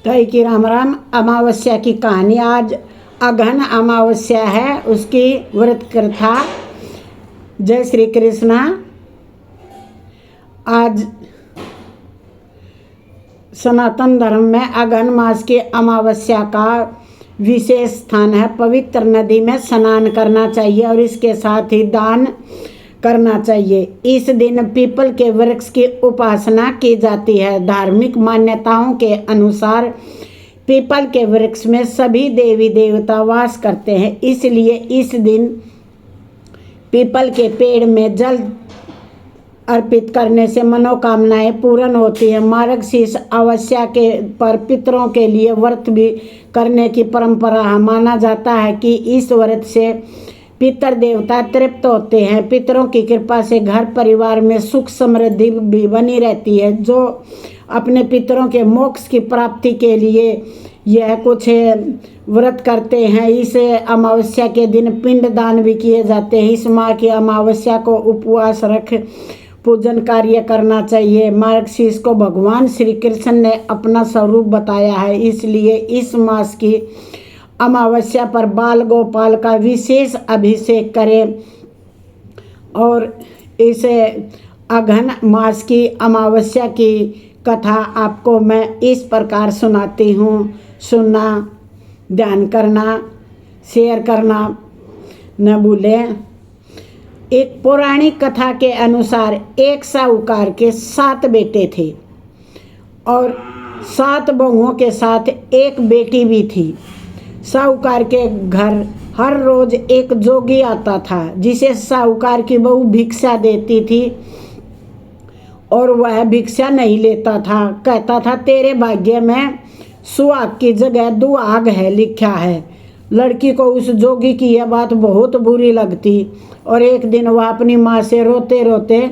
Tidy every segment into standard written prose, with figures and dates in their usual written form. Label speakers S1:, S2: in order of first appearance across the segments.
S1: कई की राम राम। अमावस्या की कहानी। आज अगहन अमावस्या है, उसकी व्रत कथा। जय श्री कृष्णा। आज सनातन धर्म में अगहन मास की अमावस्या का विशेष स्थान है। पवित्र नदी में स्नान करना चाहिए और इसके साथ ही दान करना चाहिए। इस दिन पीपल के वृक्ष की उपासना की जाती है। धार्मिक मान्यताओं के अनुसार पीपल के वृक्ष में सभी देवी देवता वास करते हैं, इसलिए इस दिन पीपल के पेड़ में जल अर्पित करने से मनोकामनाएं पूर्ण होती है। मार्गशीर्ष अमावस्या के पर पितरों के लिए व्रत भी करने की परंपरा है। माना जाता है कि इस व्रत से पितर देवता तृप्त होते हैं। पितरों की कृपा से घर परिवार में सुख समृद्धि भी बनी रहती है। जो अपने पितरों के मोक्ष की प्राप्ति के लिए यह कुछ व्रत करते हैं। इस अमावस्या के दिन पिंड दान भी किए जाते हैं। इस माह की अमावस्या को उपवास रख पूजन कार्य करना चाहिए। मार्गशीर्ष को भगवान श्री कृष्ण ने अपना स्वरूप बताया है, इसलिए इस मास की अमावस्या पर बाल गोपाल का विशेष अभिषेक करें। और इस अगहन मास की अमावस्या की कथा आपको मैं इस प्रकार सुनाती हूँ। सुनना, ध्यान करना, शेयर करना न भूलें। एक पौराणिक कथा के अनुसार एक साहूकार के 7 बेटे थे और 7 बहुओं के साथ एक बेटी भी थी। साहूकार के घर हर रोज एक जोगी आता था, जिसे साहूकार की बहू भिक्षा देती थी और वह भिक्षा नहीं लेता था। कहता था, तेरे भाग्य में सुहाग की जगह दुहाग है लिखा है। लड़की को उस जोगी की यह बात बहुत बुरी लगती और एक दिन वह अपनी माँ से रोते रोते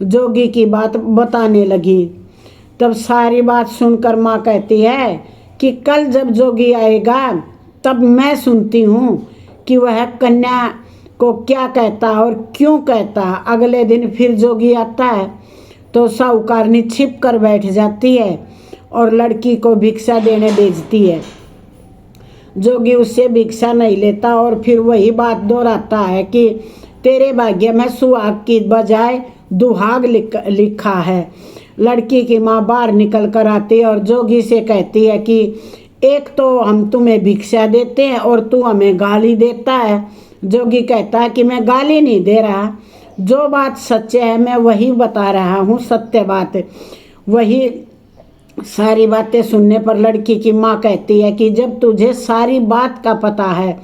S1: जोगी की बात बताने लगी। तब सारी बात सुनकर माँ कहती है कि कल जब जोगी आएगा तब मैं सुनती हूँ कि वह कन्या को क्या कहता और क्यों कहता। अगले दिन फिर जोगी आता है तो साहूकारनी छिप कर बैठ जाती है और लड़की को भिक्षा देने भेजती है। जोगी उससे भिक्षा नहीं लेता और फिर वही बात दोहराता है कि तेरे भाग्य में सुहाग की बजाय दुहाग लिखा है। लड़की की माँ बाहर निकल कर आती है और जोगी से कहती है कि एक तो हम तुम्हें भिक्षा देते हैं और तू हमें गाली देता है। जोगी कहता है कि मैं गाली नहीं दे रहा, जो बात सच्चे है मैं वही बता रहा हूँ, सत्य बात वही। सारी बातें सुनने पर लड़की की माँ कहती है कि जब तुझे सारी बात का पता है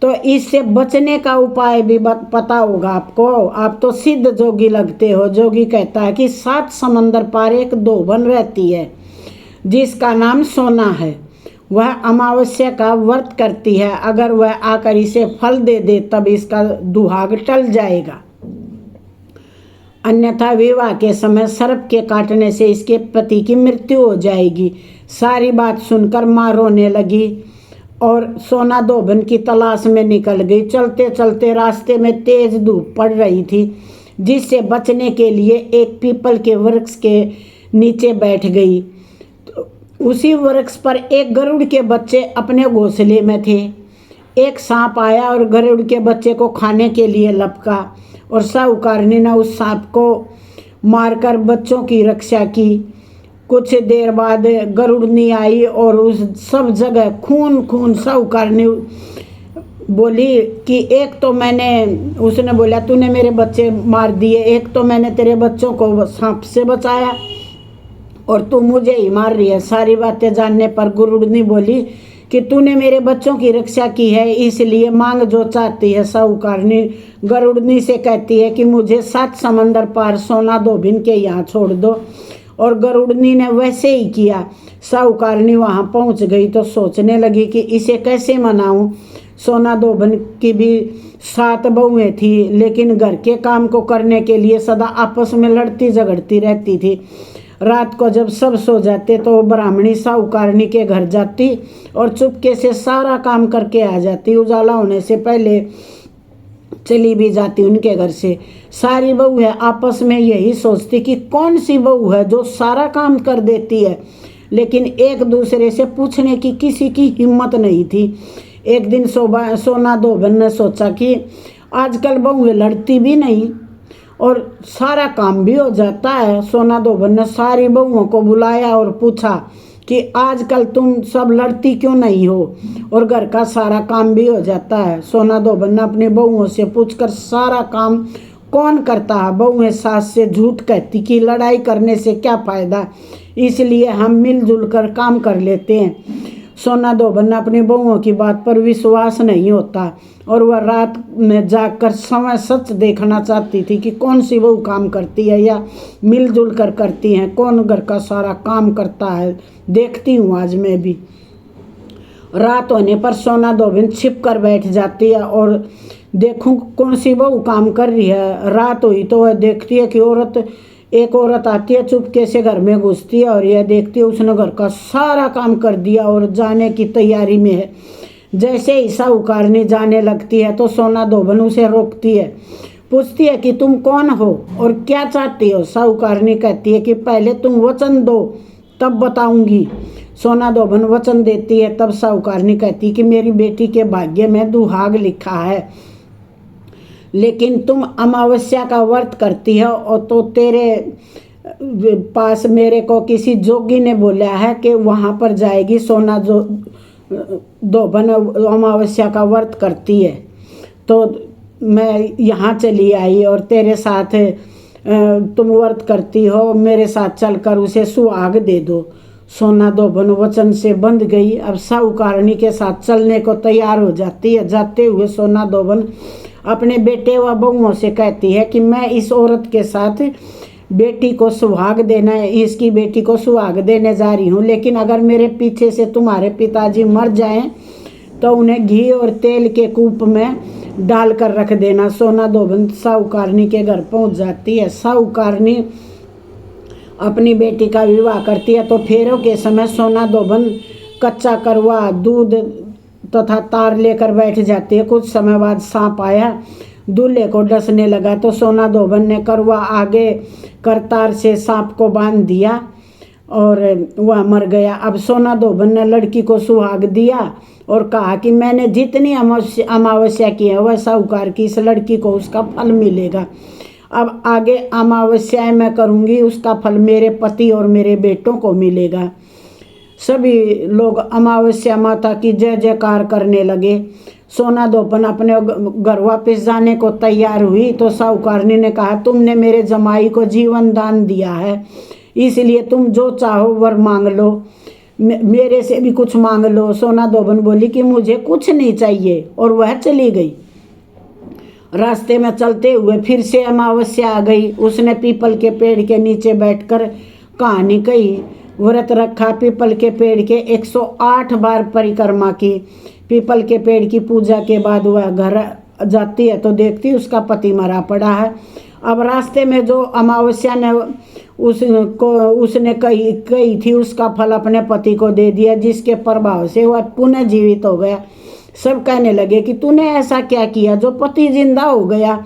S1: तो इससे बचने का उपाय भी पता होगा आपको। आप तो सिद्ध जोगी लगते हो। जोगी कहता है कि 7 समंदर पार एक धोबन रहती है जिसका नाम सोना है। वह अमावस्या का व्रत करती है। अगर वह आकर इसे फल दे दे तब इसका दुहाग टल जाएगा, अन्यथा विवाह के समय सर्प के काटने से इसके पति की मृत्यु हो जाएगी। सारी बात सुनकर माँ रोने लगी और सोना धोबन की तलाश में निकल गई। चलते चलते रास्ते में तेज धूप पड़ रही थी, जिससे बचने के लिए एक पीपल के वृक्ष के नीचे बैठ गई। तो उसी वृक्ष पर एक गरुड़ के बच्चे अपने घोंसले में थे। एक सांप आया और गरुड़ के बच्चे को खाने के लिए लपका और साहूकारनी ने उस सांप को मारकर बच्चों की रक्षा की। कुछ देर बाद गरुड़नी आई और उस सब जगह खून खून। साहूकारनी बोली कि एक तो उसने बोला तूने मेरे बच्चे मार दिए, एक तो मैंने तेरे बच्चों को सांप से बचाया और तू मुझे ही मार रही है। सारी बातें जानने पर गरुड़नी बोली कि तूने मेरे बच्चों की रक्षा की है, इसलिए मांग जो चाहती है। साहूकारनी गरुड़नी से कहती है कि मुझे 7 समंदर पार सोना धोबिन के यहाँ छोड़ दो। और गरुड़नी ने वैसे ही किया। साहूकारनी वहाँ पहुँच गई तो सोचने लगी कि इसे कैसे मनाऊं। सोना धोबिन की भी 7 बहुएं थी, लेकिन घर के काम को करने के लिए सदा आपस में लड़ती झगड़ती रहती थी। रात को जब सब सो जाते तो ब्राह्मणी साहूकारनी के घर जाती और चुपके से सारा काम करके आ जाती। उजाला होने से पहले चली भी जाती उनके घर से। सारी बहुएं आपस में यही सोचती कि कौन सी बहू है जो सारा काम कर देती है। लेकिन एक दूसरे से पूछने की किसी की हिम्मत नहीं थी। एक दिन सोना धोबन ने सोचा कि आजकल बहुएं लड़ती भी नहीं और सारा काम भी हो जाता है। सोना धोबन ने सारी बहुओं को बुलाया और पूछा कि आजकल तुम सब लड़ती क्यों नहीं हो और घर का सारा काम भी हो जाता है। सोना धोबन ने अपनी बहुओं से पूछकर सारा काम कौन करता है। बहुएं सास से झूठ कहती कि लड़ाई करने से क्या फ़ायदा, इसलिए हम मिलजुल कर काम कर लेते हैं। सोना धोबन ने अपनी बहुओं की बात पर विश्वास नहीं होता और वह रात में जागकर समय सच देखना चाहती थी कि कौन सी बहू काम करती है या मिलजुल कर करती हैं, कौन घर का सारा काम करता है। देखती हूँ आज मैं भी। रात होने पर सोना धोबन छिप कर बैठ जाती है और देखूं कौन सी बहू काम कर रही है। रात हुई तो वह देखती है कि एक औरत आती है, चुपके से घर में घुसती है और यह देखती है उसने घर का सारा काम कर दिया और जाने की तैयारी में है। जैसे ही साहूकारनी जाने लगती है तो सोना धोबन उसे रोकती है, पूछती है कि तुम कौन हो और क्या चाहती हो। साहूकारनी कहती है कि पहले तुम वचन दो तब बताऊंगी। सोना धोबन वचन देती है। तब साहूकारनी कहती है कि मेरी बेटी के भाग्य में दुहाग लिखा है, लेकिन तुम अमावस्या का व्रत करती हो और तो तेरे पास मेरे को किसी जोगी ने बोला है कि वहाँ पर जाएगी। सोना धोबन अमावस्या का व्रत करती है तो मैं यहाँ चली आई और तेरे साथ तुम व्रत करती हो, मेरे साथ चलकर उसे सुहाग दे दो। सोना धोबन वचन से बंध गई। अब साहूकारनी के साथ चलने को तैयार हो जाती है। जाते हुए सोना धोबन अपने बेटे व बहुओं से कहती है कि मैं इस औरत के साथ बेटी को सुहाग देना है, इसकी बेटी को सुहाग देने जा रही हूँ, लेकिन अगर मेरे पीछे से तुम्हारे पिताजी मर जाएं तो उन्हें घी और तेल के कूप में डाल कर रख देना। सोना धोबन साहूकारनी के घर पहुँच जाती है। साहूकारनी अपनी बेटी का विवाह करती है तो फेरों के समय सोना धोबन कच्चा करवा, दूध तथा तार लेकर बैठ जाती है। कुछ समय बाद सांप आया, दूल्हे को डसने लगा तो सोना धोबन ने करवा आगे कर तार से सांप को बांध दिया और वह मर गया। अब सोना धोबन ने लड़की को सुहाग दिया और कहा कि मैंने जितनी अमावस्या की है वह साहूकार की इस लड़की को उसका फल मिलेगा। अब आगे अमावस्याएं मैं करूँगी, उसका फल मेरे पति और मेरे बेटों को मिलेगा। सभी लोग अमावस्या माता की जय जयकार करने लगे। सोना धोबन अपने घर वापस जाने को तैयार हुई तो साहूकारनी ने कहा, तुमने मेरे जमाई को जीवन दान दिया है, इसलिए तुम जो चाहो वर मांग लो, मेरे से भी कुछ मांग लो। सोना धोबन बोली कि मुझे कुछ नहीं चाहिए और वह चली गई। रास्ते में चलते हुए फिर से अमावस्या आ गई। उसने पीपल के पेड़ के नीचे बैठकर कहानी कही। व्रत रखा, पीपल के पेड़ के 108 बार परिक्रमा की। पीपल के पेड़ की पूजा के बाद वह घर जाती है तो देखती उसका पति मरा पड़ा है। अब रास्ते में जो अमावस्या ने उसने कही थी उसका फल अपने पति को दे दिया, जिसके प्रभाव से वह पुनः जीवित हो गया। सब कहने लगे कि तूने ऐसा क्या किया जो पति जिंदा हो गया।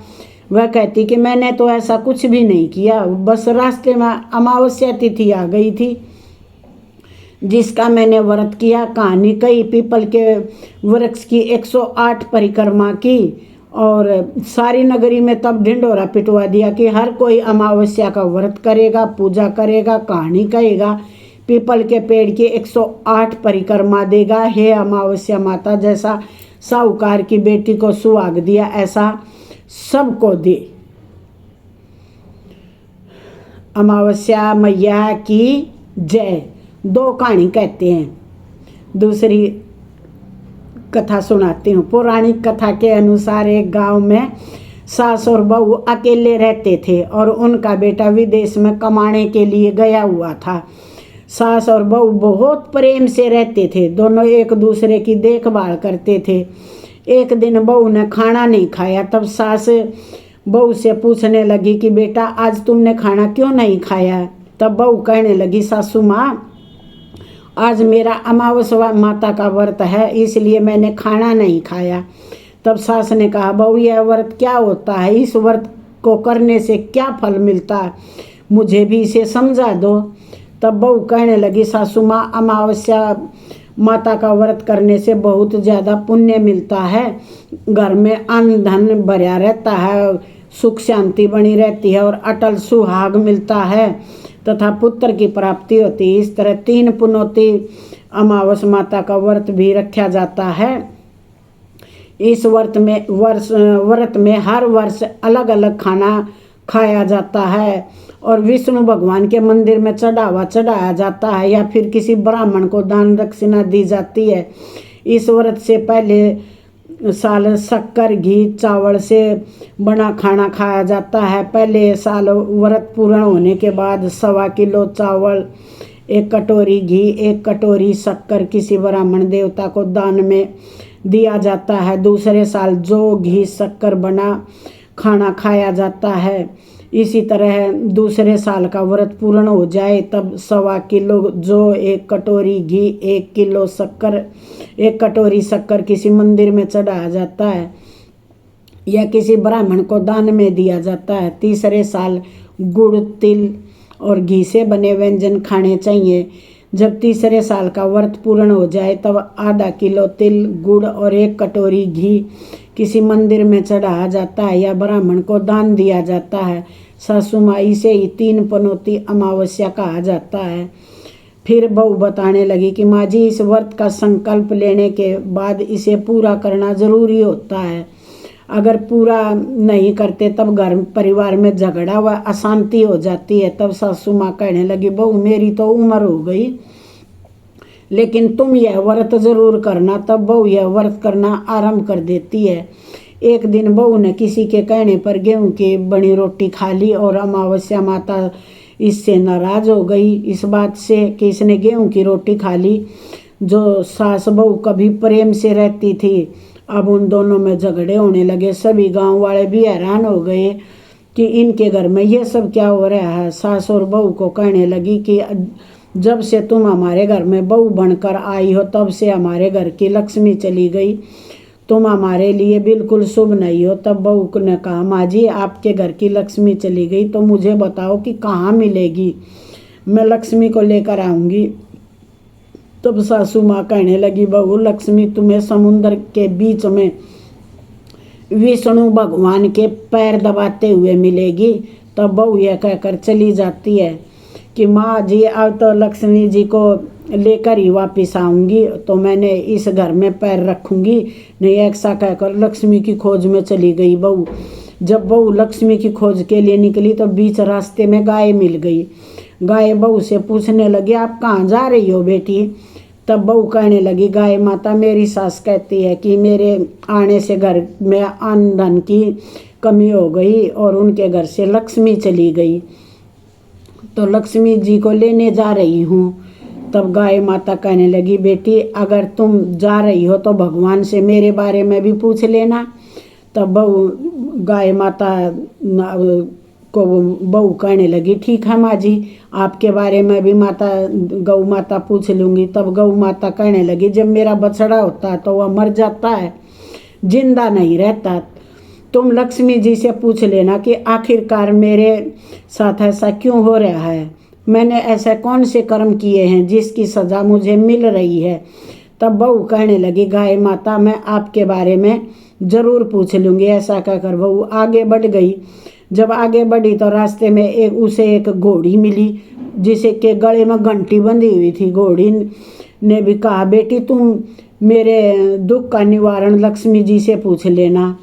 S1: वह कहती कि मैंने तो ऐसा कुछ भी नहीं किया, बस रास्ते में अमावस्या तिथि आ गई थी जिसका मैंने व्रत किया। कहानी कही, पीपल के वृक्ष की 108 परिक्रमा की और सारी नगरी में तब ढिंढोरा पिटवा दिया कि हर कोई अमावस्या का व्रत करेगा, पूजा करेगा, कहानी कहेगा, पीपल के पेड़ की 108 परिक्रमा देगा। हे अमावस्या माता, जैसा साहूकार की बेटी को सुहाग दिया ऐसा सबको दे। अमावस्या मैया की जय। दो कहानी कहते हैं। दूसरी कथा सुनाती हूँ। पौराणिक कथा के अनुसार एक गांव में सास और बहू अकेले रहते थे और उनका बेटा विदेश में कमाने के लिए गया हुआ था। सास और बहू बहुत प्रेम से रहते थे, दोनों एक दूसरे की देखभाल करते थे। एक दिन बहू ने खाना नहीं खाया, तब सास बहू से पूछने लगी कि बेटा आज तुमने खाना क्यों नहीं खाया। तब बहू कहने लगी, सासू माँ आज मेरा अमावस्या माता का व्रत है, इसलिए मैंने खाना नहीं खाया। तब सास ने कहा, बहू यह व्रत क्या होता है, इस व्रत को करने से क्या फल मिलता है, मुझे भी इसे समझा दो। तब बहू कहने लगी, सासू माँ, अमावस्या माता का व्रत करने से बहुत ज़्यादा पुण्य मिलता है, घर में अन्न धन भरा रहता है, सुख शांति बनी रहती है और अटल सुहाग मिलता है तथा पुत्र की प्राप्ति होती है। इस तरह 3 पुनौती अमावस माता का व्रत भी रखा जाता है। इस व्रत में हर वर्ष अलग अलग खाना खाया जाता है और विष्णु भगवान के मंदिर में चढ़ाया जाता है या फिर किसी ब्राह्मण को दान दक्षिणा दी जाती है। इस व्रत से पहले साल शक्कर घी चावल से बना खाना खाया जाता है। पहले साल व्रत पूर्ण होने के बाद 1.25 किलो चावल, 1 कटोरी घी, 1 कटोरी शक्कर किसी ब्राह्मण देवता को दान में दिया जाता है। दूसरे साल जो घी शक्कर बना खाना खाया जाता है। इसी तरह दूसरे साल का व्रत पूर्ण हो जाए तब 1.25 किलो जो, 1 कटोरी घी, 1 किलो शक्कर, 1 कटोरी शक्कर किसी मंदिर में चढ़ाया जाता है या किसी ब्राह्मण को दान में दिया जाता है। तीसरे साल गुड़, तिल और घी से बने व्यंजन खाने चाहिए। जब तीसरे साल का व्रत पूर्ण हो जाए तब 0.5 किलो तिल, गुड़ और 1 कटोरी घी किसी मंदिर में चढ़ाया जाता है या ब्राह्मण को दान दिया जाता है। सासू माई से ही 3 पनौती अमावस्या कहा जाता है। फिर बहू बताने लगी कि माँ जी, इस व्रत का संकल्प लेने के बाद इसे पूरा करना जरूरी होता है। अगर पूरा नहीं करते तब घर परिवार में झगड़ा व अशांति हो जाती है। तब सासू माँ कहने लगी, बहू मेरी तो उम्र हो गई, लेकिन तुम यह व्रत जरूर करना। तब बहू यह व्रत करना आरंभ कर देती है। एक दिन बहू ने किसी के कहने पर गेहूं की बनी रोटी खा ली और अमावस्या माता इससे नाराज हो गई इस बात से कि इसने गेहूं की रोटी खा ली। जो सास बहू कभी प्रेम से रहती थी, अब उन दोनों में झगड़े होने लगे। सभी गांव वाले भी हैरान हो गए कि इनके घर में ये सब क्या हो रहा है। सास और बहू को कहने लगी कि जब से तुम हमारे घर में बहू बनकर आई हो तब से हमारे घर की लक्ष्मी चली गई, तुम हमारे लिए बिल्कुल शुभ नहीं हो। तब बहू ने कहा, माँ जी, आपके घर की लक्ष्मी चली गई तो मुझे बताओ कि कहाँ मिलेगी, मैं लक्ष्मी को लेकर आऊँगी। तब सासू माँ कहने लगी, बहू, लक्ष्मी तुम्हें समुद्र के बीच में विष्णु भगवान के पैर दबाते हुए मिलेगी। तब बहू यह कहकर चली जाती है कि माँ जी, अब तो लक्ष्मी जी को लेकर ही वापस आऊँगी, तो मैंने इस घर में पैर रखूँगी नहीं। ऐसा कहकर लक्ष्मी की खोज में चली गई बहू। जब बहू लक्ष्मी की खोज के लिए निकली तो बीच रास्ते में गाय मिल गई। गाय बहू से पूछने लगी, आप कहाँ जा रही हो बेटी? तब बहू कहने लगी, गाय माता, मेरी सास कहती है कि मेरे आने से घर में अन्न धन की कमी हो गई और उनके घर से लक्ष्मी चली गई, तो लक्ष्मी जी को लेने जा रही हूँ। तब गाय माता कहने लगी, बेटी, अगर तुम जा रही हो तो भगवान से मेरे बारे में भी पूछ लेना। तब बहू गाय माता को बहू कहने लगी, ठीक है माँ जी, आपके बारे में भी गौ माता पूछ लूँगी। तब गौ माता कहने लगी, जब मेरा बछड़ा होता है तो वह मर जाता है, जिंदा नहीं रहता। तुम लक्ष्मी जी से पूछ लेना कि आखिरकार मेरे साथ ऐसा क्यों हो रहा है, मैंने ऐसे कौन से कर्म किए हैं जिसकी सज़ा मुझे मिल रही है। तब बहू कहने लगी, गाय माता, मैं आपके बारे में ज़रूर पूछ लूँगी। ऐसा कहकर बहू आगे बढ़ गई। जब आगे बढ़ी तो रास्ते में उसे एक घोड़ी मिली जिसे के गले में घंटी बंधी हुई थी। घोड़ी ने भी कहा, बेटी, तुम मेरे दुख का निवारण लक्ष्मी जी से पूछ लेना।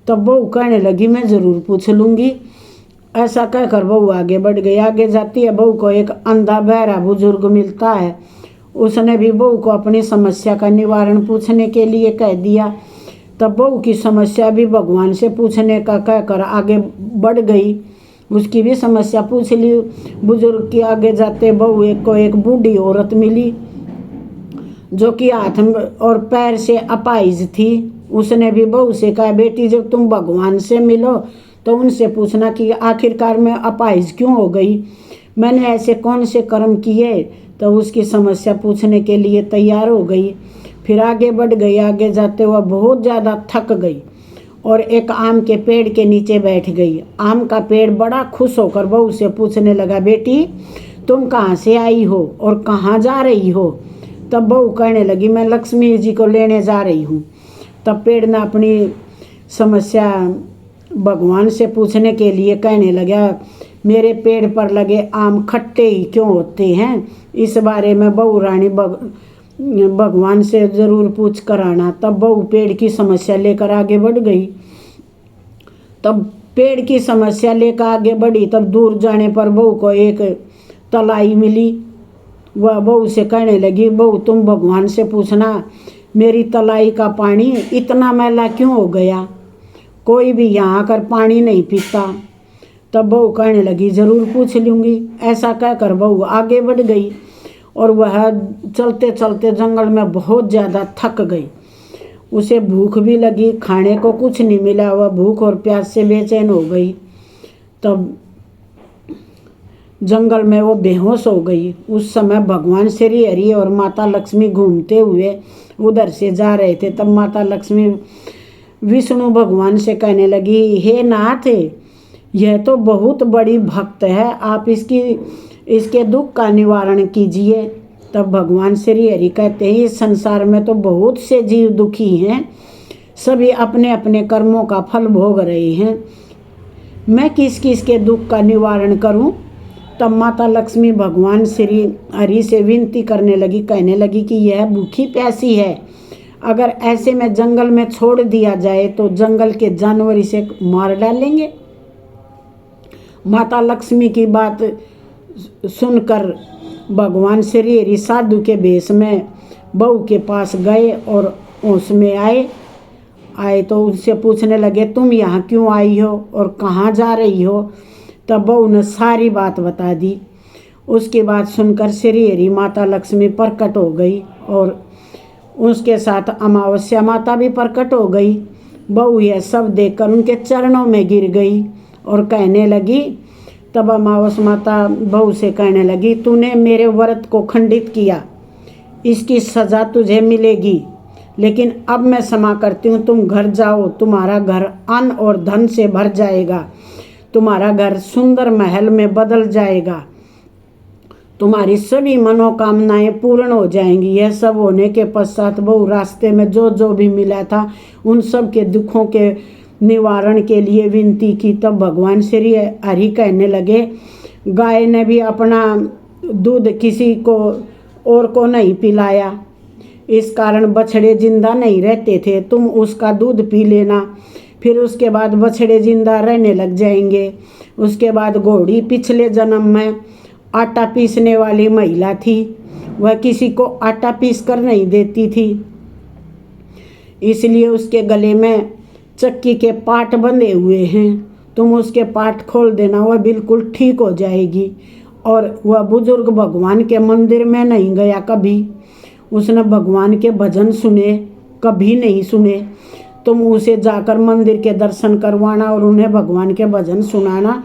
S1: तब बहू कहने लगी, मैं ज़रूर पूछ लूँगी। ऐसा कहकर बहू आगे बढ़ गई। आगे जाती है, बहू को एक अंधा बहरा बुजुर्ग मिलता है। उसने भी बहू को अपनी समस्या का निवारण पूछने के लिए कह दिया। तब बहू की समस्या भी भगवान से पूछने का कहकर आगे बढ़ गई। उसकी भी समस्या पूछ ली। बुजुर्ग के आगे जाते बहू को एक बूढ़ी औरत मिली जो कि हाथ और पैर से अपाहिज थी। उसने भी बहू से कहा, बेटी, जब तुम भगवान से मिलो तो उनसे पूछना कि आखिरकार मैं अपाहिज क्यों हो गई, मैंने ऐसे कौन से कर्म किए। तो उसकी समस्या पूछने के लिए तैयार हो गई। फिर आगे बढ़ गई। आगे जाते हुए बहुत ज़्यादा थक गई और एक आम के पेड़ के नीचे बैठ गई। आम का पेड़ बड़ा खुश होकर बहू से पूछने लगा, बेटी, तुम कहाँ से आई हो और कहाँ जा रही हो? तब बहू कहने लगी, मैं लक्ष्मी जी को लेने जा रही हूँ। तब पेड़ ने अपनी समस्या भगवान से पूछने के लिए कहने लगा, मेरे पेड़ पर लगे आम खट्टे ही क्यों होते हैं? इस बारे में बहू रानी भगवान से ज़रूर पूछ कर आना। तब बहू पेड़ की समस्या लेकर आगे बढ़ गई। तब पेड़ की समस्या लेकर आगे बढ़ी। तब दूर जाने पर बहू को एक तलाई मिली। वह बहू से कहने लगी, बहू तुम भगवान से पूछना, मेरी तलाई का पानी इतना मैला क्यों हो गया? कोई भी यहाँ आकर पानी नहीं पीता। तब बहू कहने लगी, ज़रूर पूछ लूँगी। ऐसा कहकर बहू आगे बढ़ गई और वह चलते चलते जंगल में बहुत ज़्यादा थक गई। उसे भूख भी लगी, खाने को कुछ नहीं मिला। वह भूख और प्यास से बेचैन हो गई। तब जंगल में वो बेहोश हो गई। उस समय भगवान श्री हरि और माता लक्ष्मी घूमते हुए उधर से जा रहे थे। तब माता लक्ष्मी विष्णु भगवान से कहने लगी, हे नाथ, यह तो बहुत बड़ी भक्त है, आप इसके दुख का निवारण कीजिए। तब भगवान श्री हरि कहते हैं, इस संसार में तो बहुत से जीव दुखी हैं, सभी अपने अपने कर्मों का फल भोग रहे हैं, मैं किस किस के दुख का निवारण करूं? तब माता लक्ष्मी भगवान श्री हरि से विनती करने लगी, कहने लगी कि यह भूखी प्यासी है, अगर ऐसे में जंगल में छोड़ दिया जाए तो जंगल के जानवर इसे मार डालेंगे। माता लक्ष्मी की बात सुनकर भगवान श्री हरि साधु के भेष में बहू के पास गए और उसमें आए तो उनसे पूछने लगे, तुम यहाँ क्यों आई हो और कहाँ जा रही हो? तब बहू ने सारी बात बता दी। उसकी बात सुनकर श्री हरि माता लक्ष्मी प्रकट हो गई और उसके साथ अमावस्या माता भी प्रकट हो गई। बहू यह सब देखकर उनके चरणों में गिर गई और कहने लगी, तब अमावस्या माता बहू से कहने लगी, तूने मेरे व्रत को खंडित किया, इसकी सज़ा तुझे मिलेगी, लेकिन अब मैं क्षमा करती हूँ, तुम घर जाओ, तुम्हारा घर अन्न और धन से भर जाएगा, तुम्हारा घर सुंदर महल में बदल जाएगा, तुम्हारी सभी मनोकामनाएं पूर्ण हो जाएंगी। यह सब होने के पश्चात बहू रास्ते में जो जो भी मिला था उन सब के दुखों के निवारण के लिए विनती की। तब भगवान श्री हरि कहने लगे, गाय ने भी अपना दूध किसी को और को नहीं पिलाया, इस कारण बछड़े जिंदा नहीं रहते थे, तुम उसका दूध पी लेना, फिर उसके बाद बछड़े जिंदा रहने लग जाएंगे। उसके बाद घोड़ी पिछले जन्म में आटा पीसने वाली महिला थी, वह किसी को आटा पीस कर नहीं देती थी, इसलिए उसके गले में चक्की के पाट बंधे हुए हैं, तुम उसके पाट खोल देना, वह बिल्कुल ठीक हो जाएगी। और वह बुजुर्ग भगवान के मंदिर में नहीं गया कभी, उसने भगवान के भजन सुने कभी नहीं सुने, तुम उसे जाकर मंदिर के दर्शन करवाना और उन्हें भगवान के भजन सुनाना,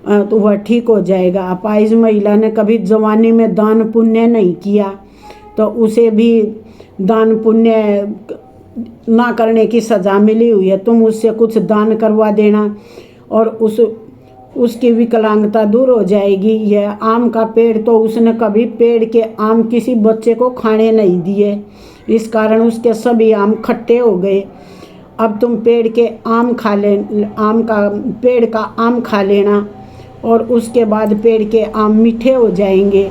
S1: तो वह ठीक हो जाएगा। अपाहिज महिला ने कभी जवानी में दान पुण्य नहीं किया, तो उसे भी दान पुण्य ना करने की सज़ा मिली हुई है, तुम उससे कुछ दान करवा देना और उसकी विकलांगता दूर हो जाएगी। यह आम का पेड़ तो उसने कभी पेड़ के आम किसी बच्चे को खाने नहीं दिए, इस कारण उसके सभी आम खट्टे हो गए। अब तुम पेड़ का आम खा लेना और उसके बाद पेड़ के आम मीठे हो जाएंगे।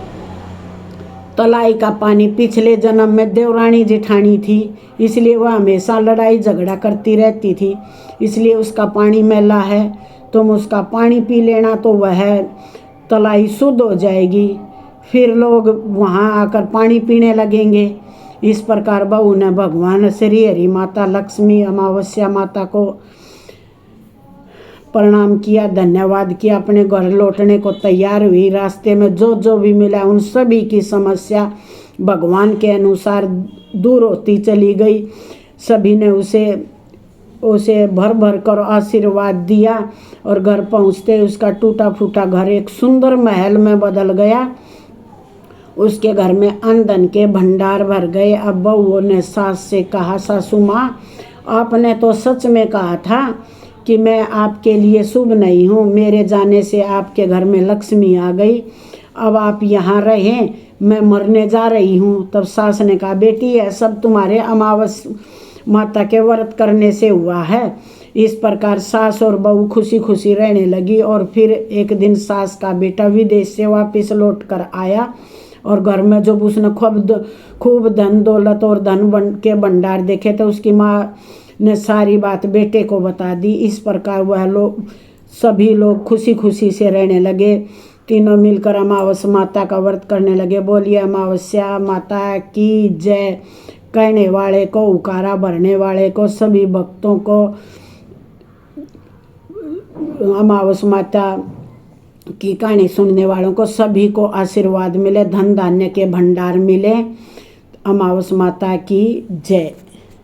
S1: तलाई का पानी पिछले जन्म में देवरानी जेठानी थी, इसलिए वह हमेशा लड़ाई झगड़ा करती रहती थी, इसलिए उसका पानी मैला है, तुम उसका पानी पी लेना तो वह तलाई शुद्ध हो जाएगी, फिर लोग वहाँ आकर पानी पीने लगेंगे। इस प्रकार बहू ने भगवान श्री हरि माता लक्ष्मी अमावस्या माता को प्रणाम किया, धन्यवाद किया, अपने घर लौटने को तैयार हुई। रास्ते में जो जो भी मिला उन सभी की समस्या भगवान के अनुसार दूर होती चली गई। सभी ने उसे भर भर कर आशीर्वाद दिया और घर पहुँचते उसका टूटा फूटा घर एक सुंदर महल में बदल गया। उसके घर में अन्न धन के भंडार भर गए। अब बहू ने सास से कहा, सासू माँ, आपने तो सच में कहा था कि मैं आपके लिए शुभ नहीं हूँ, मेरे जाने से आपके घर में लक्ष्मी आ गई, अब आप यहाँ रहें, मैं मरने जा रही हूँ। तब सास ने कहा, बेटी यह सब तुम्हारे अमावस माता के व्रत करने से हुआ है। इस प्रकार सास और बहू खुशी खुशी रहने लगी। और फिर एक दिन सास का बेटा विदेश से वापस लौट कर आया और घर में जब उसने खूब धन दौलत और धन के भंडार देखे तो उसकी माँ ने सारी बात बेटे को बता दी। इस प्रकार वह सभी लोग खुशी खुशी से रहने लगे। तीनों मिलकर अमावस माता का व्रत करने लगे। बोलिए अमावस्या माता की जय। कहने वाले को, उकारा भरने वाले को, सभी भक्तों को अमावस माता की कहानी सुनने वालों को सभी को आशीर्वाद मिले, धन धान्य के भंडार मिले। अमावस माता की जय।